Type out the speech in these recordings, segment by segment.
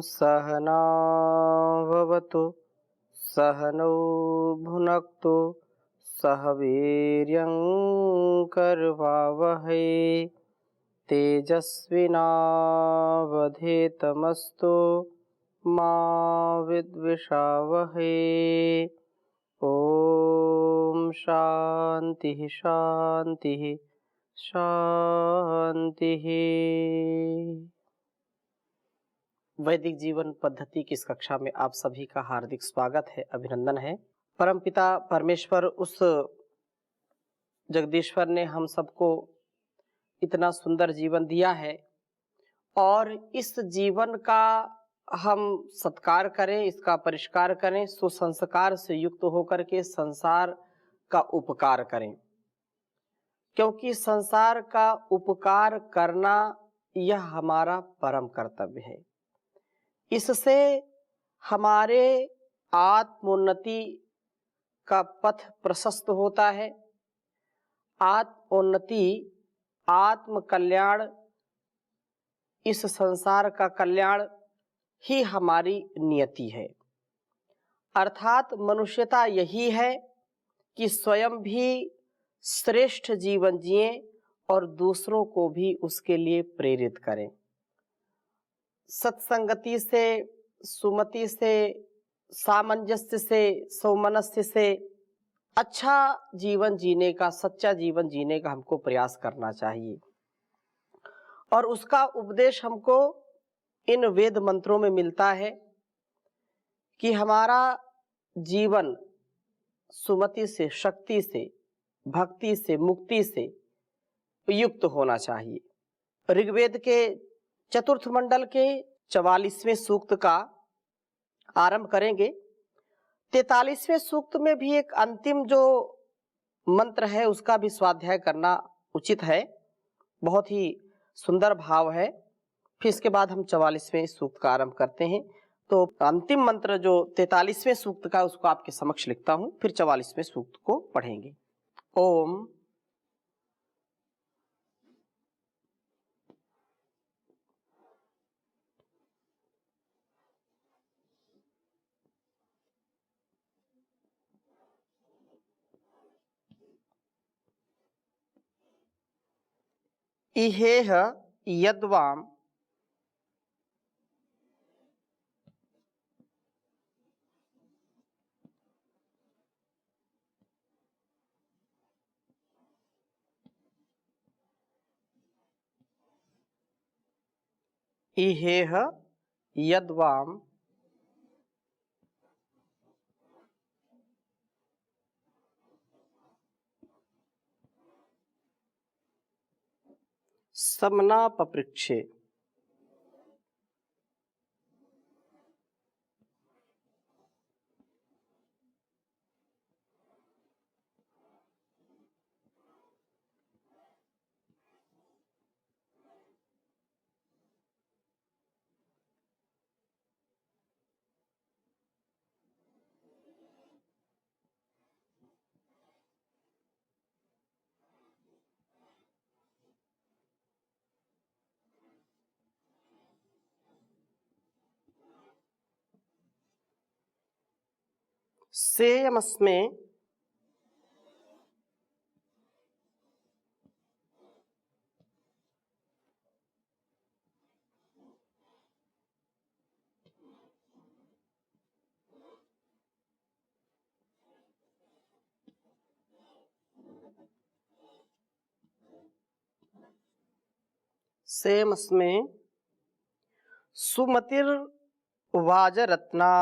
सहना भवतु सहनौ भुनक्तु सह वीर्यं करवावहै तेजस्विनावधीतमस्तु मा विद्विषावहै। ओम शांति शांति शांति। वैदिक जीवन पद्धति की इस कक्षा में आप सभी का हार्दिक स्वागत है, अभिनंदन है। परमपिता परमेश्वर उस जगदीश्वर ने हम सबको इतना सुंदर जीवन दिया है और इस जीवन का हम सत्कार करें, इसका परिष्कार करें, सुसंस्कार से युक्त होकर के संसार का उपकार करें, क्योंकि संसार का उपकार करना यह हमारा परम कर्तव्य है। इससे हमारे आत्मोन्नति का पथ प्रशस्त होता है। आत्मोन्नति, आत्म कल्याण, इस संसार का कल्याण ही हमारी नियति है। अर्थात मनुष्यता यही है कि स्वयं भी श्रेष्ठ जीवन जिए और दूसरों को भी उसके लिए प्रेरित करें। सत्संगति से, सुमति से, सामंजस्य से, सौमनस्य से अच्छा जीवन जीने का, सच्चा जीवन जीने का हमको प्रयास करना चाहिए। और उसका उपदेश हमको इन वेद मंत्रों में मिलता है कि हमारा जीवन सुमति से, शक्ति से, भक्ति से, मुक्ति से युक्त होना चाहिए। ऋग्वेद के चतुर्थ मंडल के 44वें सूक्त का आरंभ करेंगे। 43वें सूक्त में भी एक अंतिम जो मंत्र है उसका भी स्वाध्याय करना उचित है। बहुत ही सुंदर भाव है। फिर इसके बाद हम 44वें सूक्त का आरंभ करते हैं। तो अंतिम मंत्र जो 43वें सूक्त का, उसको आपके समक्ष लिखता हूं, फिर 44वें सूक्त को पढ़ेंगे। ओम इहेह यद्वाम इहेह यद्वाम समना पपृक्षे सेयमस्मे सेमस्मे सुमतिर वाजरत्ना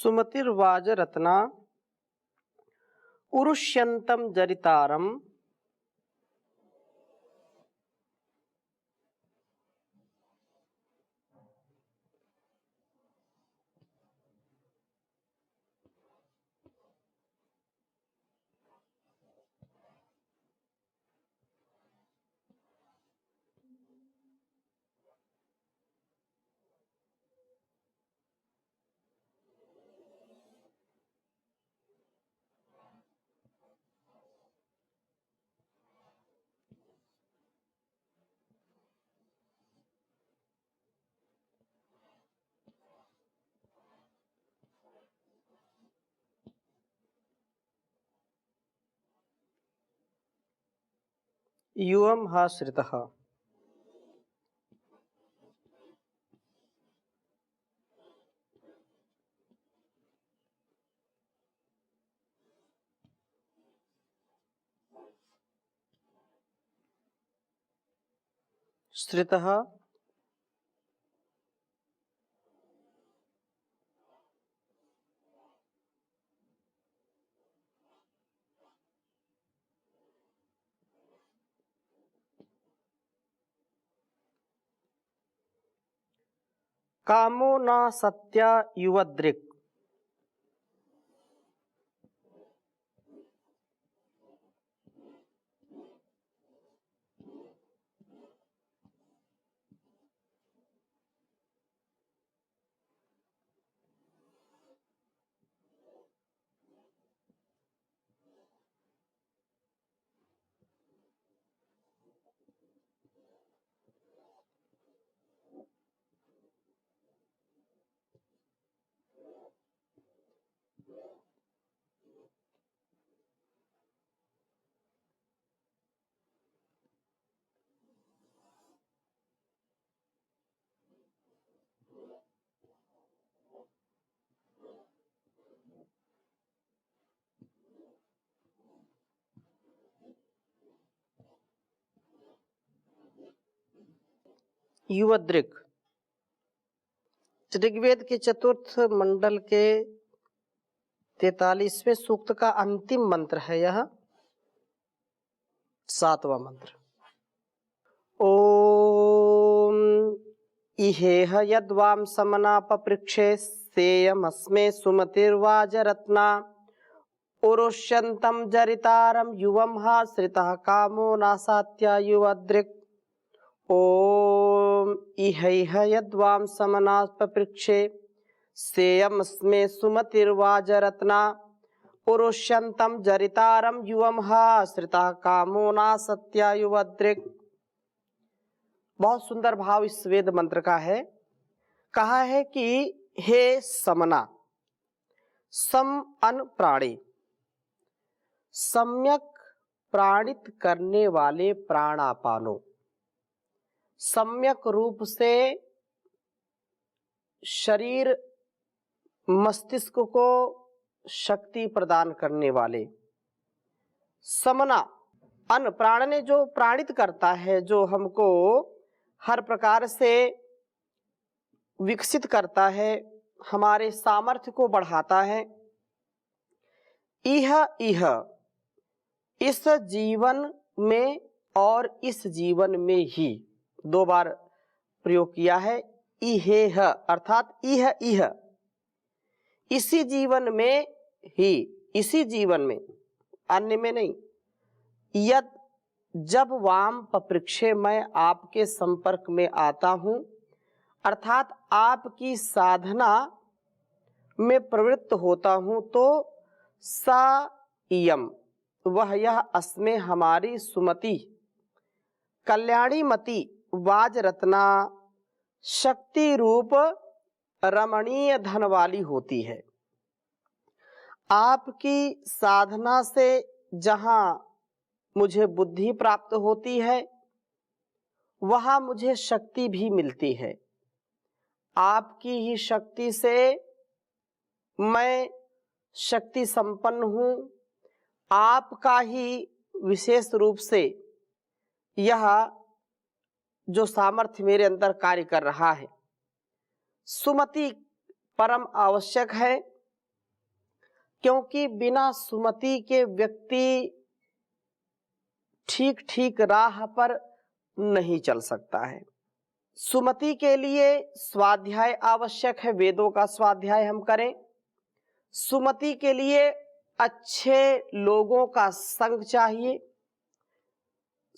सुमतिर्वाज रत्ना उरुष्यंतम जरितारम युवम हा श्रितः। श्रितः कामो न सत्या युवदृक्। युवदृक् ऋग्वेद के चतुर्थ मंडल के 43वें सूक्त का अंतिम मंत्र है यह 7वां मंत्र। ओम इहेह यद्वाम समना पपृक्षे सेयमस्मे सुमतिर्वाज रत्ना उरुष्यंतम जरितारम युवम हा श्रितः कामो नासात्या युवदृक्। ओम इहैह यद्वाम समना पपृक्षे सेयमस्मे सुमतिर्वाज रत्ना उरुष्यंतम जरितारम युवम हा श्रितः कामो नासत्या युवदृक्। बहुत सुंदर भाव इस वेद मंत्र का है। कहा है कि हे समना, सम अन प्राणी, सम्यक प्राणित करने वाले प्राणापानों, सम्यक रूप से शरीर मस्तिष्क को शक्ति प्रदान करने वाले। समना अन्न प्राण ने जो प्राणित करता है, जो हमको हर प्रकार से विकसित करता है, हमारे सामर्थ्य को बढ़ाता है। इह इस जीवन में और इस जीवन में ही, 2 बार प्रयोग किया है। इहेह अर्थात इह इसी जीवन में ही, इसी जीवन में, अन्य में नहीं। यद जब वाम पपृक्षे मैं आपके संपर्क में आता हूं, अर्थात आपकी साधना में प्रवृत्त होता हूं, तो सा इयम वह यह अस्मे हमारी सुमति कल्याणी मति वाज रत्ना शक्ति रूप रमणीय धन वाली होती है। आपकी साधना से जहां मुझे बुद्धि प्राप्त होती है, वहां मुझे शक्ति भी मिलती है। आपकी ही शक्ति से मैं शक्ति संपन्न हूं। आपका ही विशेष रूप से यह जो सामर्थ्य मेरे अंदर कार्य कर रहा है। सुमति परम आवश्यक है। क्योंकि बिना सुमति के व्यक्ति ठीक ठीक राह पर नहीं चल सकता है। सुमति के लिए स्वाध्याय आवश्यक है, वेदों का स्वाध्याय हम करें। सुमति के लिए अच्छे लोगों का संग चाहिए।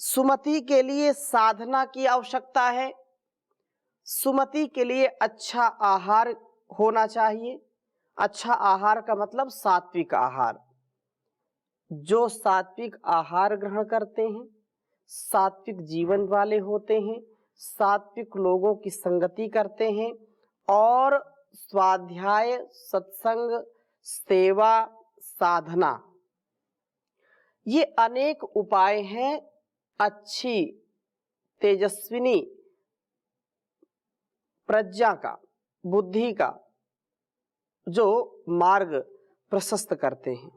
सुमति के लिए साधना की आवश्यकता है। सुमति के लिए अच्छा आहार होना चाहिए। अच्छा आहार का मतलब सात्विक आहार। जो सात्विक आहार ग्रहण करते हैं, सात्विक जीवन वाले होते हैं, सात्विक लोगों की संगति करते हैं और स्वाध्याय, सत्संग, सेवा, साधना, ये अनेक उपाय हैं अच्छी तेजस्विनी प्रज्ञा का, बुद्धि का, जो मार्ग प्रशस्त करते हैं।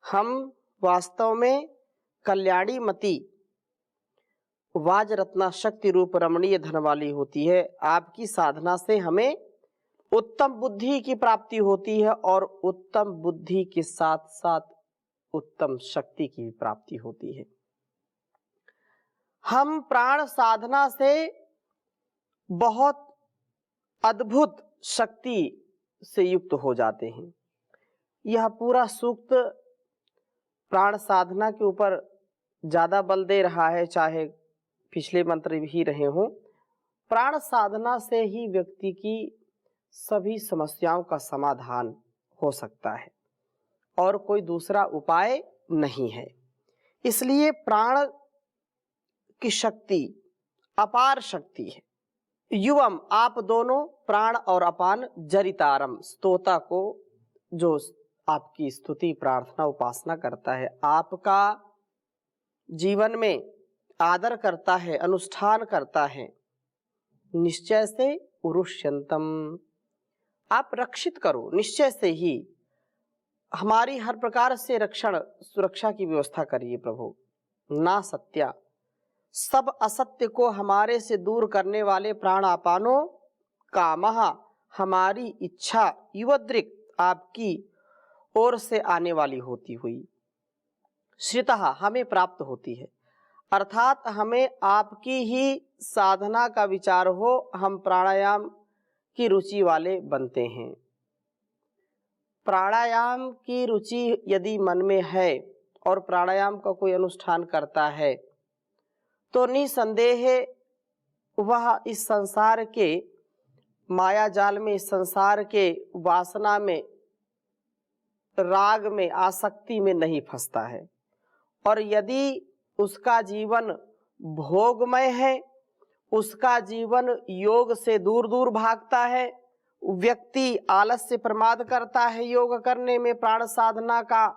हम वास्तव में कल्याणी मति वाज रत्ना शक्ति रूप रमणीय धन वाली होती है। आपकी साधना से हमें उत्तम बुद्धि की प्राप्ति होती है और उत्तम बुद्धि के साथ साथ उत्तम शक्ति की प्राप्ति होती है। हम प्राण साधना से बहुत अद्भुत शक्ति से युक्त हो जाते हैं। यह पूरा सूक्त प्राण साधना के ऊपर ज्यादा बल दे रहा है, चाहे पिछले मंत्र भी रहे हों। प्राण साधना से ही व्यक्ति की सभी समस्याओं का समाधान हो सकता है और कोई दूसरा उपाय नहीं है। इसलिए प्राण की शक्ति अपार शक्ति है। युवम, आप दोनों प्राण और अपान जरितारम, स्तोता को जो आपकी स्तुति प्रार्थना उपासना करता है, आपका जीवन में आदर करता है, अनुष्ठान करता है, निश्चय से उरुष्यंतम, आप रक्षित करो। निश्चय से ही हमारी हर प्रकार से रक्षण सुरक्षा की व्यवस्था करिए प्रभु। ना सत्या, सब असत्य को हमारे से दूर करने वाले प्राणापानो कामः, हमारी इच्छा युवदृक आपकी ओर से आने वाली होती हुई श्रितः हमें प्राप्त होती है। अर्थात हमें आपकी ही साधना का विचार हो, हम प्राणायाम की रुचि वाले बनते हैं। प्राणायाम की रुचि यदि मन में है और प्राणायाम का कोई अनुष्ठान करता है तो निसंदेह वह इस संसार के माया जाल में, इस संसार के वासना में, राग में, आसक्ति में नहीं फंसता है। और यदि उसका जीवन भोगमय है, उसका जीवन योग से दूर दूर भागता है, व्यक्ति आलस्य प्रमाद करता है, योग करने में प्राण साधना का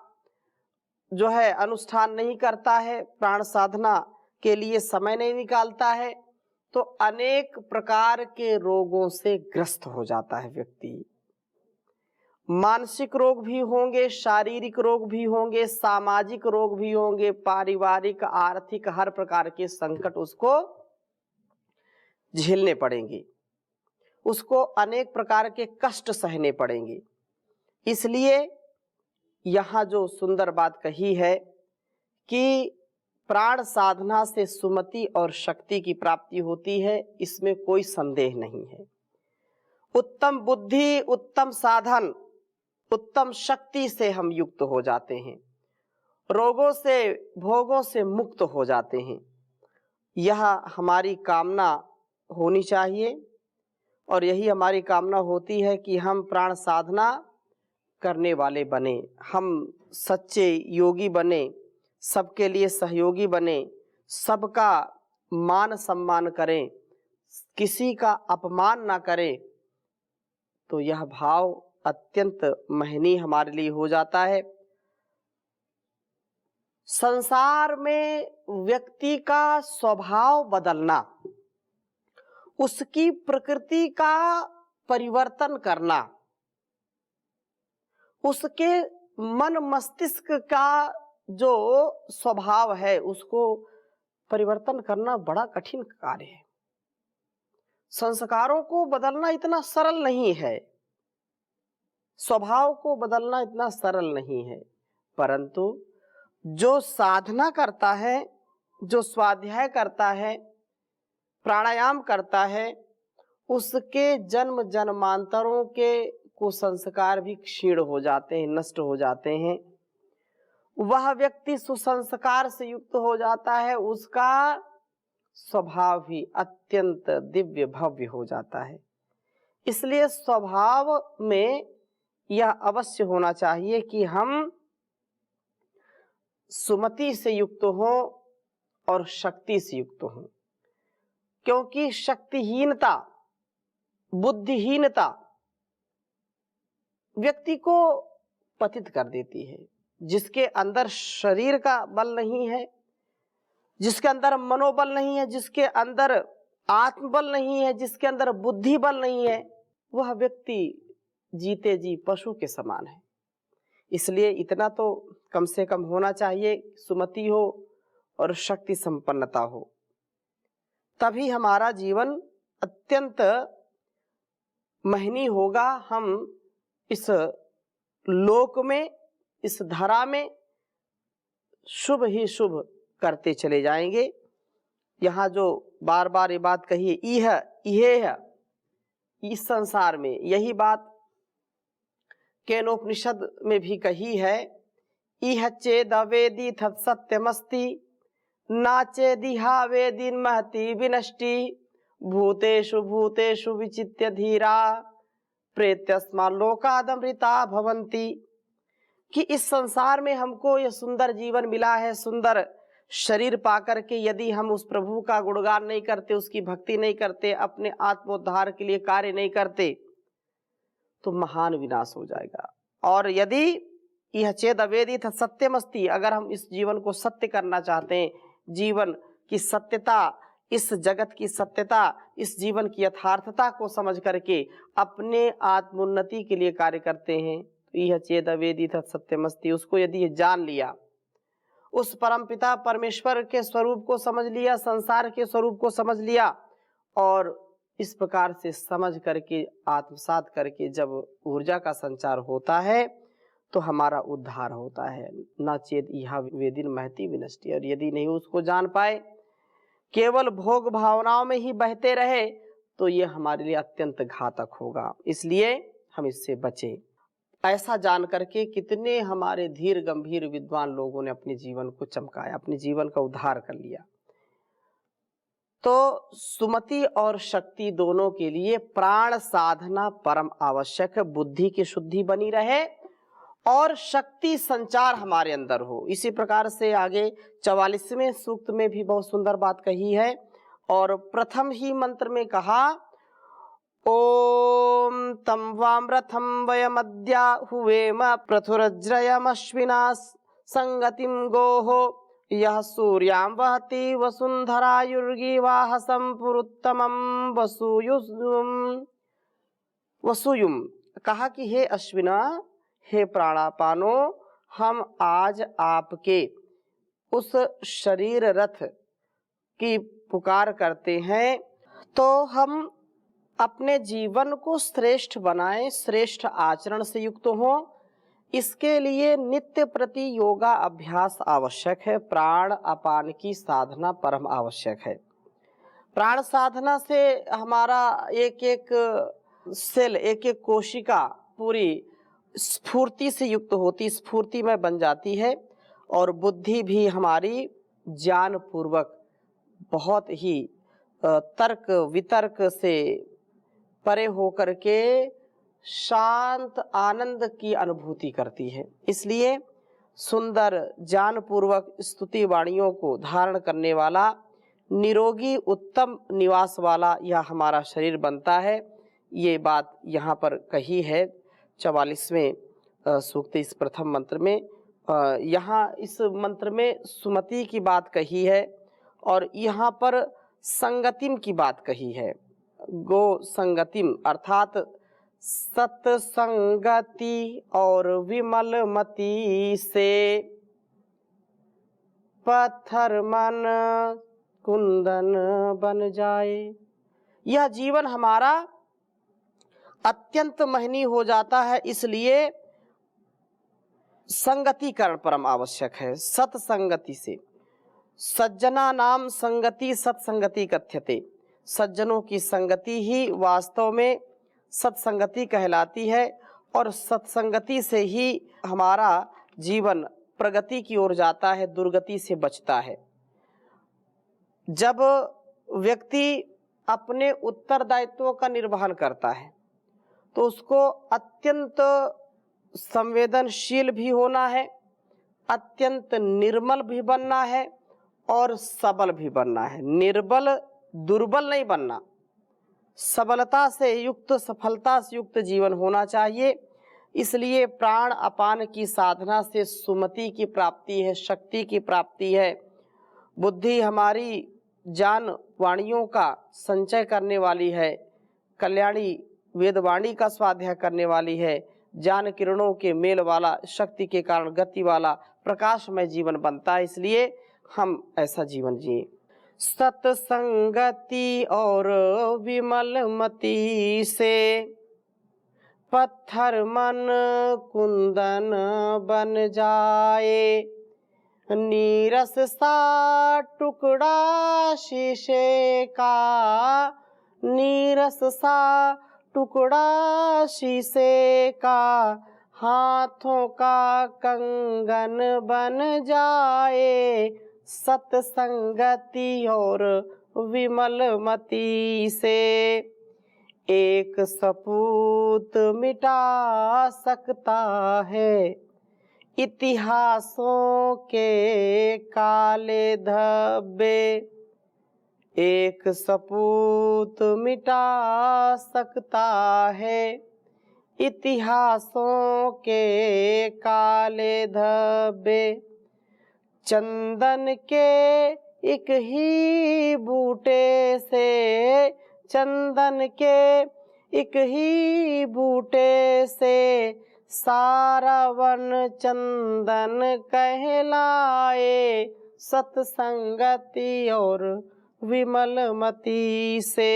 जो है अनुष्ठान नहीं करता है, प्राण साधना के लिए समय नहीं निकालता है, तो अनेक प्रकार के रोगों से ग्रस्त हो जाता है व्यक्ति। मानसिक रोग भी होंगे, शारीरिक रोग भी होंगे, सामाजिक रोग भी होंगे, पारिवारिक, आर्थिक, हर प्रकार के संकट उसको झेलने पड़ेंगे, उसको अनेक प्रकार के कष्ट सहने पड़ेंगे। इसलिए यहाँ जो सुंदर बात कही है कि प्राण साधना से सुमति और शक्ति की प्राप्ति होती है, इसमें कोई संदेह नहीं है। उत्तम बुद्धि, उत्तम साधन, उत्तम शक्ति से हम युक्त हो जाते हैं, रोगों से, भोगों से मुक्त हो जाते हैं। यह हमारी कामना होनी चाहिए और यही हमारी कामना होती है कि हम प्राण साधना करने वाले बने, हम सच्चे योगी बने, सबके लिए सहयोगी बने, सबका मान सम्मान करें, किसी का अपमान ना करें। तो यह भाव अत्यंत महनीय हमारे लिए हो जाता है। संसार में व्यक्ति का स्वभाव बदलना, उसकी प्रकृति का परिवर्तन करना, उसके मन मस्तिष्क का जो स्वभाव है उसको परिवर्तन करना बड़ा कठिन कार्य है। संस्कारों को बदलना इतना सरल नहीं है। स्वभाव को बदलना इतना सरल नहीं है, परंतु जो साधना करता है, जो स्वाध्याय करता है, प्राणायाम करता है, उसके जन्म जन्मांतरों के कुसंस्कार भी क्षीण हो जाते हैं, नष्ट हो जाते हैं। वह व्यक्ति सुसंस्कार से युक्त हो जाता है, उसका स्वभाव भी अत्यंत दिव्य भव्य हो जाता है। इसलिए स्वभाव में यह अवश्य होना चाहिए कि हम सुमति से युक्त हों और शक्ति से युक्त हों, क्योंकि शक्तिहीनता, बुद्धिहीनता व्यक्ति को पतित कर देती है। जिसके अंदर शरीर का बल नहीं है, जिसके अंदर मनोबल नहीं है, जिसके अंदर आत्मबल नहीं है, जिसके अंदर बुद्धि बल नहीं है, वह व्यक्ति जीते जी पशु के समान है। इसलिए इतना तो कम से कम होना चाहिए, सुमति हो और शक्ति संपन्नता हो, तभी हमारा जीवन अत्यंत महनीय होगा। हम इस लोक में, इस धरा में शुभ ही शुभ करते चले जाएंगे। यहाँ जो बार बार ये बात कही है, इह है, इस संसार में, यही बात केनोपनिषद में भी कही है। इह चेद वेदी तत्सत्यमस्ति, नाचेदिहा वेदीन महति विनष्टि, भूतेषु भूतेषु विचित्य धीरा, प्रेत्यस्मा लोकादमृता भवन्ति। कि इस संसार में हमको यह सुंदर जीवन मिला है, सुंदर शरीर पाकर के यदि हम उस प्रभु का गुणगान नहीं करते, उसकी भक्ति नहीं करते, अपने आत्मोद्धार के लिए कार्य नहीं करते, तो महान विनाश हो जाएगा। और यदि यह चेद अवेदित सत्यमस्ति, अगर हम इस जीवन को सत्य करना चाहते हैं, जीवन की सत्यता, इस जगत की सत्यता, इस जीवन की यथार्थता को समझ करके अपने आत्मोन्नति के लिए कार्य करते हैं, तो यह चेद अवेदित सत्यमस्ति, उसको यदि ये जान लिया, उस परमपिता परमेश्वर के स्वरूप को समझ लिया, संसार के स्वरूप को समझ लिया, और इस प्रकार से समझ करके आत्मसात करके जब ऊर्जा का संचार होता है तो हमारा उद्धार होता है। न चेद इहा वेदिन महति विनष्टि। और यदि नहीं उसको जान पाए, केवल भोग भावनाओं में ही बहते रहे, तो ये हमारे लिए अत्यंत घातक होगा। इसलिए हम इससे बचें। ऐसा जान करके कितने हमारे धीर गंभीर विद्वान लोगों ने अपने जीवन को चमकाया, अपने जीवन का उद्धार कर लिया। तो सुमति और शक्ति दोनों के लिए प्राण साधना परम आवश्यक है। बुद्धि की शुद्धि बनी रहे और शक्ति संचार हमारे अंदर हो। इसी प्रकार से आगे 44वें सूक्त में भी बहुत सुंदर बात कही है। और प्रथम ही मंत्र में कहा, ओम तम वामरथम वयमद्या हुवेम प्रथुरज्रयमश्विना संगतिम गोहो, यह सूर्यां वहति वसुंधरायुर्गिवाहसं पुरुत्तमं वसूयुम। कहा कि हे अश्विना, हे प्राणापानो, हम आज आपके उस शरीर रथ की पुकार करते हैं, तो हम अपने जीवन को श्रेष्ठ बनाएं, श्रेष्ठ आचरण से युक्त हों। इसके लिए नित्य प्रति योगा अभ्यास आवश्यक है। प्राण अपान की साधना परम आवश्यक है। प्राण साधना से हमारा एक एक सेल, एक एक कोशिका पूरी स्फूर्ति से युक्त होती, स्फूर्ति में बन जाती है। और बुद्धि भी हमारी ज्ञान पूर्वक बहुत ही तर्क वितर्क से परे होकर के शांत आनंद की अनुभूति करती है। इसलिए सुंदर ज्ञान पूर्वक स्तुति वाणियों को धारण करने वाला, निरोगी उत्तम निवास वाला यह हमारा शरीर बनता है। ये बात यहाँ पर कही है 44वें सूक्त इस प्रथम मंत्र में। यहाँ इस मंत्र में सुमति की बात कही है और यहाँ पर संगतिम की बात कही है। गो संगतिम अर्थात सत्संगति और विमल मति से पत्थर मन कुंदन बन जाए। यह जीवन हमारा अत्यंत महनीय हो जाता है। इसलिए संगतिकरण परम आवश्यक है। सत्संगति से, सज्जना नाम संगति सत्संगति कथ्यते, सज्जनों की संगति ही वास्तव में सत्संगति कहलाती है और सत्संगति से ही हमारा जीवन प्रगति की ओर जाता है, दुर्गति से बचता है। जब व्यक्ति अपने उत्तरदायित्वों का निर्वहन करता है तो उसको अत्यंत संवेदनशील भी होना है, अत्यंत निर्मल भी बनना है और सबल भी बनना है। निर्बल दुर्बल नहीं बनना, सबलता से युक्त, सफलता से युक्त जीवन होना चाहिए। इसलिए प्राण अपान की साधना से सुमति की प्राप्ति है, शक्ति की प्राप्ति है। बुद्धि हमारी ज्ञान वाणियों का संचय करने वाली है, कल्याणी वेदवाणी का स्वाध्याय करने वाली है, ज्ञान किरणों के मेल वाला, शक्ति के कारण गति वाला प्रकाशमय जीवन बनता है। इसलिए हम ऐसा जीवन जिए। सत्संगति और विमल मति से पत्थर मन कुंदन बन जाए, नीरस सा टुकड़ा शीशे का, नीरस सा टुकड़ा शीशे का, हाथों का कंगन बन जाए। सत्संगति और विमल मति से एक सपूत मिटा सकता है इतिहासों के काले धब्बे, एक सपूत मिटा सकता है इतिहासों के काले धब्बे। चंदन के एक ही बूटे से, चंदन के एक ही बूटे से सारा वन चंदन कहलाए। सत्संगति और विमल मति से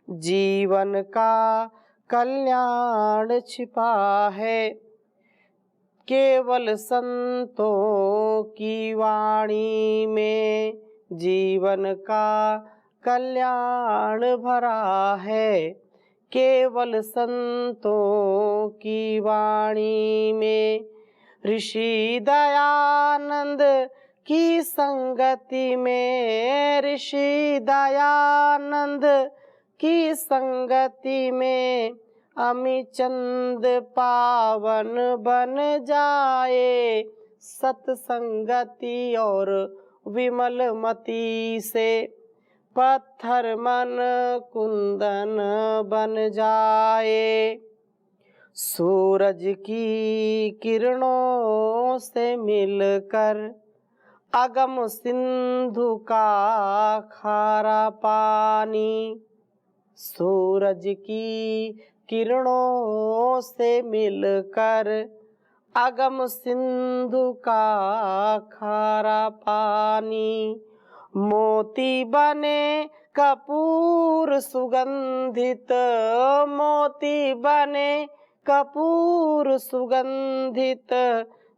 जीवन का कल्याण छिपा है, केवल संतों की वाणी में जीवन का कल्याण भरा है, केवल संतों की वाणी में। ऋषि दयानंद की संगति में, ऋषि दयानंद की संगति में अमी चंद पावन बन जाए। सत्संगति और विमल मति से पत्थर मन कुंदन बन जाए। सूरज की किरणों से मिलकर अगम सिंधु का खारा पानी, सूरज की किरणों से मिलकर अगम सिंधु का खारा पानी, मोती बने कपूर सुगंधित, मोती बने कपूर सुगंधित,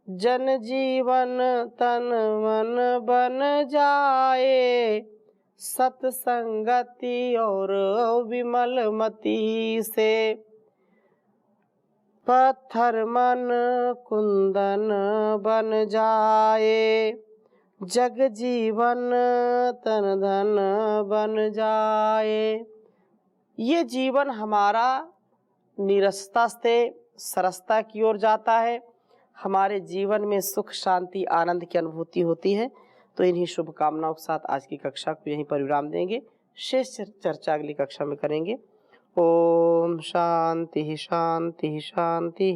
जन जीवन तन मन बन जाए। सत्संगति और विमल मति से पत्थर मन कुंदन बन जाए, जग जीवन तन धन बन जाए। ये जीवन हमारा नीरसता से सरसता की ओर जाता है, हमारे जीवन में सुख शांति आनंद की अनुभूति होती है। तो इन्हीं शुभकामनाओं के साथ आज की कक्षा को यहीं पर विराम देंगे। शेष चर्चा अगली कक्षा में करेंगे। ओम शांति शांति शांति।